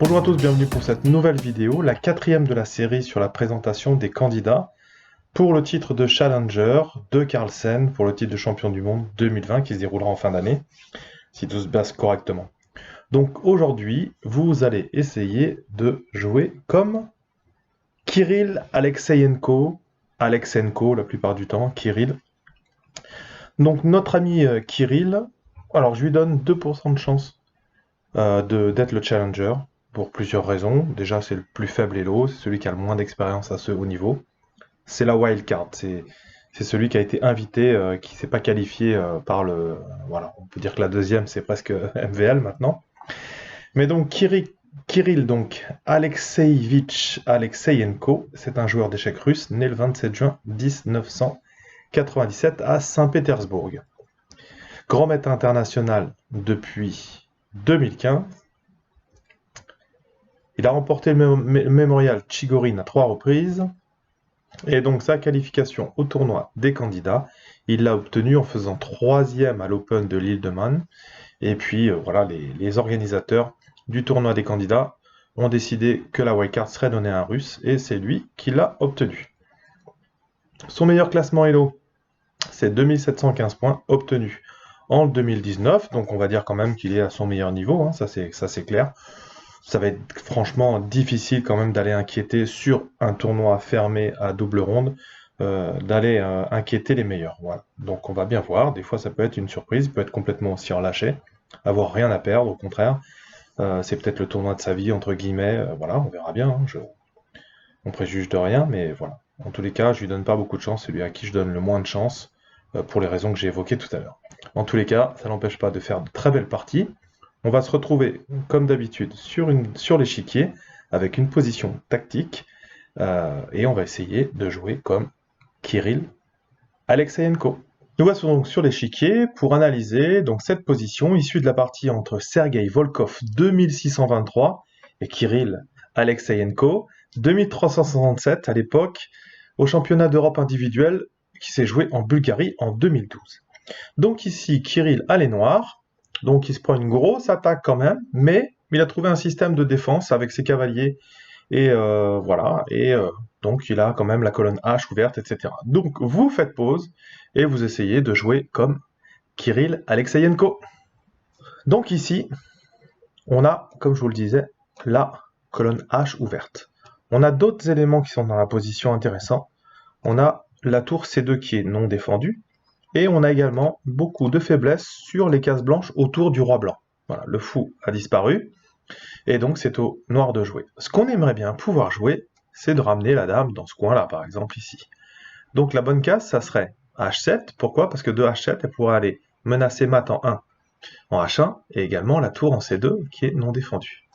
Bonjour à tous, bienvenue pour cette nouvelle vidéo, la quatrième de la série sur la présentation des candidats pour le titre de Challenger de Carlsen pour le titre de champion du monde 2020 qui se déroulera en fin d'année, si tout se passe correctement. Donc aujourd'hui, vous allez essayer de jouer comme Kirill Alexeyenko, Alexenko la plupart du temps, Kirill. Donc notre ami Kirill, alors je lui donne 2% de chance d'être le challenger pour plusieurs raisons. Déjà, c'est le plus faible elo, c'est celui qui a le moins d'expérience à ce haut niveau. C'est la wildcard, c'est celui qui a été invité, qui s'est pas qualifié par le. Voilà, on peut dire que la deuxième, c'est presque MVL maintenant. Mais donc, Kirill donc, Alexeyevich Alexeyenko, c'est un joueur d'échecs russe né le 27 juin 1997 à Saint-Pétersbourg. Grand maître international depuis 2015. Il a remporté le mémorial Chigorin à 3 reprises. Et donc sa qualification au tournoi des candidats, il l'a obtenue en faisant 3e à l'Open de l'île de Man. Et puis voilà, les organisateurs du tournoi des candidats ont décidé que la wildcard serait donnée à un Russe, et c'est lui qui l'a obtenu. Son meilleur classement elo, c'est 2715 points obtenus en 2019, donc on va dire quand même qu'il est à son meilleur niveau, hein, ça c'est clair. Ça va être franchement difficile quand même d'aller inquiéter sur un tournoi fermé à double ronde, d'aller inquiéter les meilleurs. Voilà. Donc on va bien voir, des fois ça peut être une surprise, il peut être complètement aussi relâché, avoir rien à perdre, au contraire. C'est peut-être le tournoi de sa vie, entre guillemets, voilà, on verra bien, hein, on préjuge de rien, mais voilà. En tous les cas, je lui donne pas beaucoup de chance, celui à qui je donne le moins de chance, pour les raisons que j'ai évoquées tout à l'heure. En tous les cas, ça n'empêche pas de faire de très belles parties. On va se retrouver, comme d'habitude, sur l'échiquier, avec une position tactique, et on va essayer de jouer comme Kirill Alexeyenko. Nous voici donc sur l'échiquier pour analyser donc cette position issue de la partie entre Sergei Volkov 2623 et Kirill Alexeyenko 2367 à l'époque au championnat d'Europe individuel qui s'est joué en Bulgarie en 2012. Donc ici, Kirill a les noirs, donc il se prend une grosse attaque quand même, mais il a trouvé un système de défense avec ses cavaliers, et voilà, et donc il a quand même la colonne H ouverte, etc. Donc vous faites pause, et vous essayez de jouer comme Kirill Alexeyenko. Donc ici, on a, comme je vous le disais, la colonne H ouverte. On a d'autres éléments qui sont dans la position intéressants. On a la tour C2 qui est non défendue, et on a également beaucoup de faiblesses sur les cases blanches autour du roi blanc. Voilà, le fou a disparu, et donc c'est au noir de jouer. Ce qu'on aimerait bien pouvoir jouer, c'est de ramener la dame dans ce coin-là, par exemple ici. Donc la bonne case, ça serait H7. Pourquoi? Parce que de H7, elle pourrait aller menacer mat en 1 en H1, et également la tour en C2 qui est non défendue.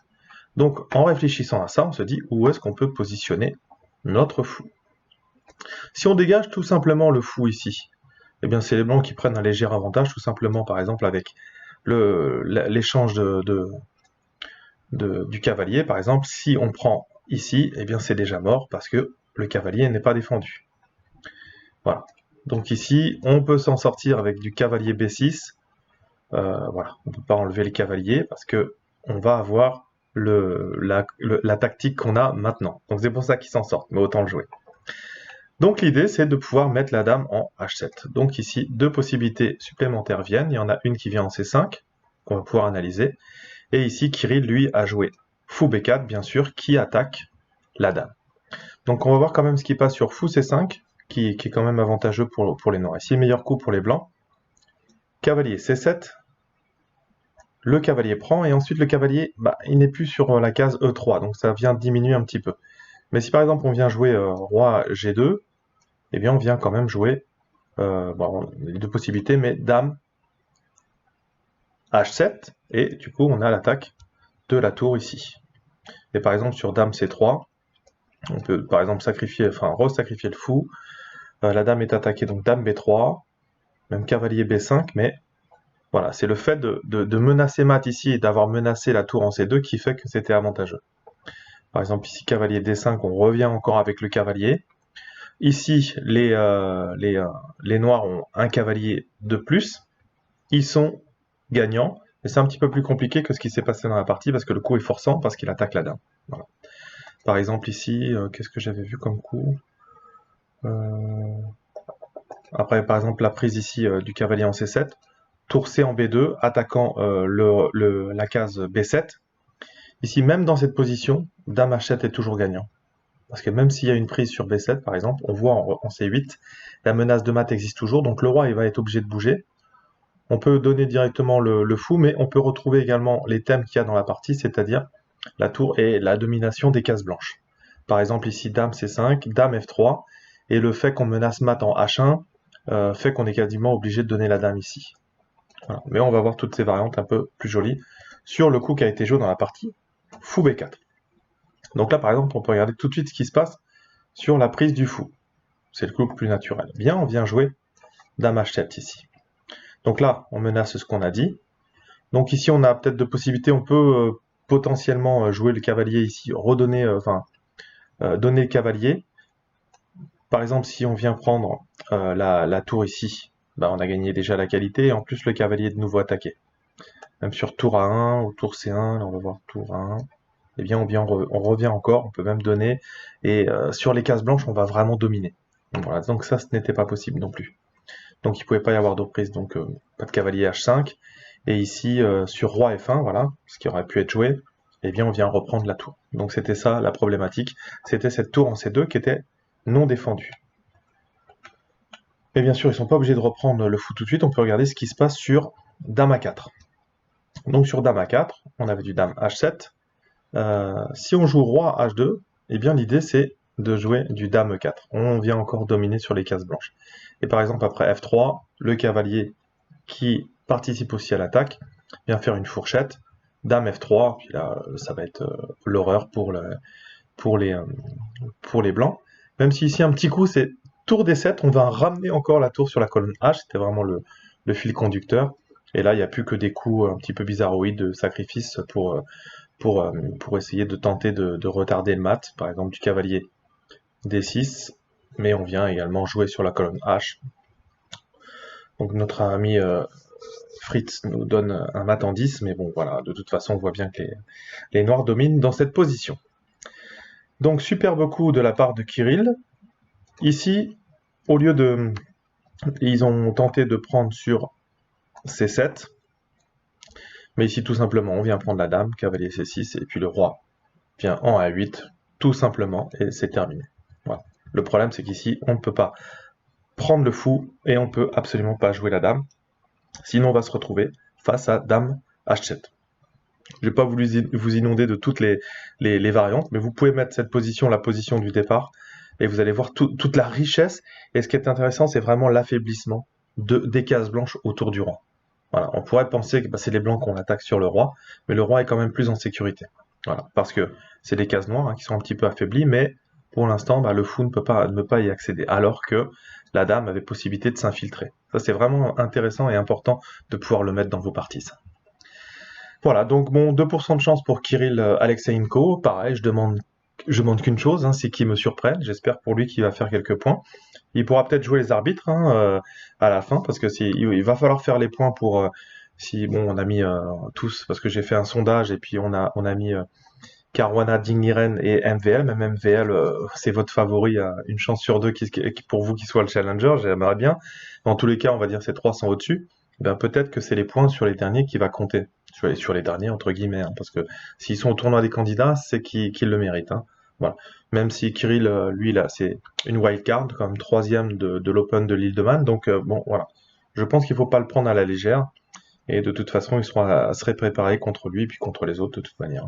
Donc en réfléchissant à ça, on se dit où est-ce qu'on peut positionner notre fou. Si on dégage tout simplement le fou ici, eh bien c'est les blancs qui prennent un léger avantage, tout simplement par exemple avec l'échange du cavalier, par exemple, si on prend ici, eh bien c'est déjà mort parce que le cavalier n'est pas défendu. Voilà. Donc ici, on peut s'en sortir avec du cavalier B6. Voilà, on ne peut pas enlever le cavalier parce que on va avoir la tactique qu'on a maintenant. Donc c'est pour ça qu'ils s'en sortent, mais autant le jouer. Donc l'idée, c'est de pouvoir mettre la dame en H7. Donc ici, deux possibilités supplémentaires viennent. Il y en a une qui vient en C5, qu'on va pouvoir analyser. Et ici, Kirill, lui, a joué fou B4, bien sûr, qui attaque la dame. Donc on va voir quand même ce qui passe sur fou C5, qui est quand même avantageux pour les noirs. Ici, meilleur coup pour les blancs. Cavalier C7. Le cavalier prend, et ensuite le cavalier, il n'est plus sur la case E3, donc ça vient diminuer un petit peu. Mais si par exemple on vient jouer roi G2, eh bien on vient quand même jouer les deux possibilités, mais dame H7, et du coup on a l'attaque de la tour ici. Et par exemple sur dame C3, on peut par exemple re-sacrifier le fou, la dame est attaquée, donc dame B3, même cavalier B5, mais voilà, c'est le fait de menacer mat ici et d'avoir menacé la tour en C2 qui fait que c'était avantageux. Par exemple ici cavalier D5, on revient encore avec le cavalier. Ici, les noirs ont un cavalier de plus. Ils sont gagnants. Mais c'est un petit peu plus compliqué que ce qui s'est passé dans la partie, parce que le coup est forçant, parce qu'il attaque la dame. Voilà. Par exemple ici, qu'est-ce que j'avais vu comme coup? Après, par exemple, la prise ici du cavalier en C7, tour C en B2, attaquant la case B7. Ici, même dans cette position, dame H7 est toujours gagnant. Parce que même s'il y a une prise sur B7, par exemple, on voit en C8, la menace de mat existe toujours, donc le roi il va être obligé de bouger. On peut donner directement le fou, mais on peut retrouver également les thèmes qu'il y a dans la partie, c'est-à-dire la tour et la domination des cases blanches. Par exemple ici, dame C5, dame F3, et le fait qu'on menace mat en H1 fait qu'on est quasiment obligé de donner la dame ici. Voilà. Mais on va voir toutes ces variantes un peu plus jolies sur le coup qui a été joué dans la partie fou B4. Donc là, par exemple, on peut regarder tout de suite ce qui se passe sur la prise du fou. C'est le coup le plus naturel. Bien, on vient jouer dame H7 ici. Donc là, on menace ce qu'on a dit. Donc ici, on a peut-être deux possibilités. On peut potentiellement jouer le cavalier ici, redonner, donner le cavalier. Par exemple, si on vient prendre la tour ici, bah, on a gagné déjà la qualité, et en plus le cavalier est de nouveau attaqué. Même sur tour A1 ou tour C1, là on va voir tour A1, eh bien on revient encore, on peut même donner, et sur les cases blanches, on va vraiment dominer. Donc, voilà, donc ça, ce n'était pas possible non plus. Donc il ne pouvait pas y avoir de reprise, donc pas de cavalier H5. Et ici, sur roi F1, voilà, ce qui aurait pu être joué, eh bien on vient reprendre la tour. Donc c'était ça la problématique, c'était cette tour en C2 qui était non défendue. Mais bien sûr, ils ne sont pas obligés de reprendre le fou tout de suite, on peut regarder ce qui se passe sur dame A4. Donc sur dame A4, on avait du dame H7. Si on joue roi H2, eh bien l'idée c'est de jouer du dame E4. On vient encore dominer sur les cases blanches. Et par exemple après F3, le cavalier qui participe aussi à l'attaque vient faire une fourchette, dame F3, puis là ça va être l'horreur pour les blancs. Même si ici un petit coup c'est tour D7, on va ramener encore la tour sur la colonne H, c'était vraiment le fil conducteur. Et là il n'y a plus que des coups un petit peu bizarroïdes de sacrifice pour essayer de tenter de retarder le mat, par exemple du cavalier D6, mais on vient également jouer sur la colonne H. Donc notre ami Fritz nous donne un mat en 10, mais bon voilà, de toute façon on voit bien que les noirs dominent dans cette position. Donc superbe coup de la part de Kirill. Ici, au lieu de... Ils ont tenté de prendre sur C7, mais ici tout simplement on vient prendre la dame, cavalier C6, et puis le roi vient en A8, tout simplement, et c'est terminé. Voilà. Le problème c'est qu'ici on ne peut pas prendre le fou, et on peut absolument pas jouer la dame, sinon on va se retrouver face à dame H7. Je n'ai pas voulu vous inonder de toutes les variantes, mais vous pouvez mettre cette position, la position du départ, et vous allez voir toute la richesse. Et ce qui est intéressant, c'est vraiment l'affaiblissement des cases blanches autour du roi. Voilà, on pourrait penser que c'est les blancs qu'on attaque sur le roi, mais le roi est quand même plus en sécurité. Voilà, parce que c'est des cases noires qui sont un petit peu affaiblies, mais pour l'instant, le fou ne peut pas y accéder, alors que la dame avait possibilité de s'infiltrer. Ça, c'est vraiment intéressant et important de pouvoir le mettre dans vos parties. Ça. Voilà, donc bon, 2% de chance pour Kirill Alexeyenko. Pareil, je demande qu'une chose, c'est qu'il me surprenne. J'espère pour lui qu'il va faire quelques points. Il pourra peut-être jouer les arbitres à la fin, parce que il va falloir faire les points pour... on a mis tous, parce que j'ai fait un sondage, et puis on a mis Caruana, Digniren et MVL. Même MVL, c'est votre favori, une chance sur deux pour vous qui soit le challenger, j'aimerais bien. Dans tous les cas, on va dire c'est 300 au-dessus. Peut-être que c'est les points sur les derniers qui va compter. Sur les derniers, entre guillemets, parce que s'ils sont au tournoi des candidats, c'est qu'ils le méritent. Voilà. Même si Kirill, lui, là, c'est une wildcard, comme 3e de l'Open de l'île de Man. Donc, bon, voilà. Je pense qu'il ne faut pas le prendre à la légère. Et de toute façon, il serait préparé contre lui, puis contre les autres, de toute manière.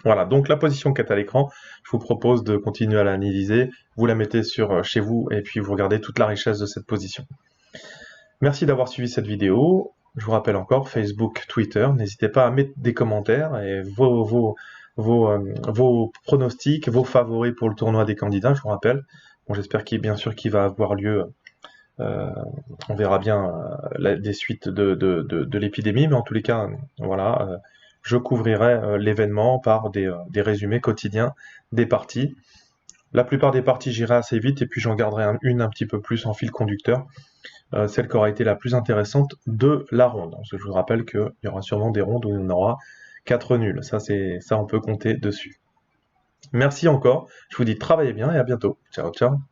Voilà, donc la position qui est à l'écran, je vous propose de continuer à l'analyser. Vous la mettez chez vous, et puis vous regardez toute la richesse de cette position. Merci d'avoir suivi cette vidéo. Je vous rappelle encore, Facebook, Twitter, n'hésitez pas à mettre des commentaires et vos pronostics, vos favoris pour le tournoi des candidats, je vous rappelle. Bon, j'espère bien sûr qu'il va avoir lieu, on verra bien des suites de l'épidémie, mais en tous les cas, voilà, je couvrirai l'événement par des résumés quotidiens des parties. La plupart des parties, j'irai assez vite et puis j'en garderai une un petit peu plus en fil conducteur, celle qui aura été la plus intéressante de la ronde. Parce que je vous rappelle qu'il y aura sûrement des rondes où il y en aura 4 nuls. Ça, on peut compter dessus. Merci encore. Je vous dis travaillez bien et à bientôt. Ciao, ciao.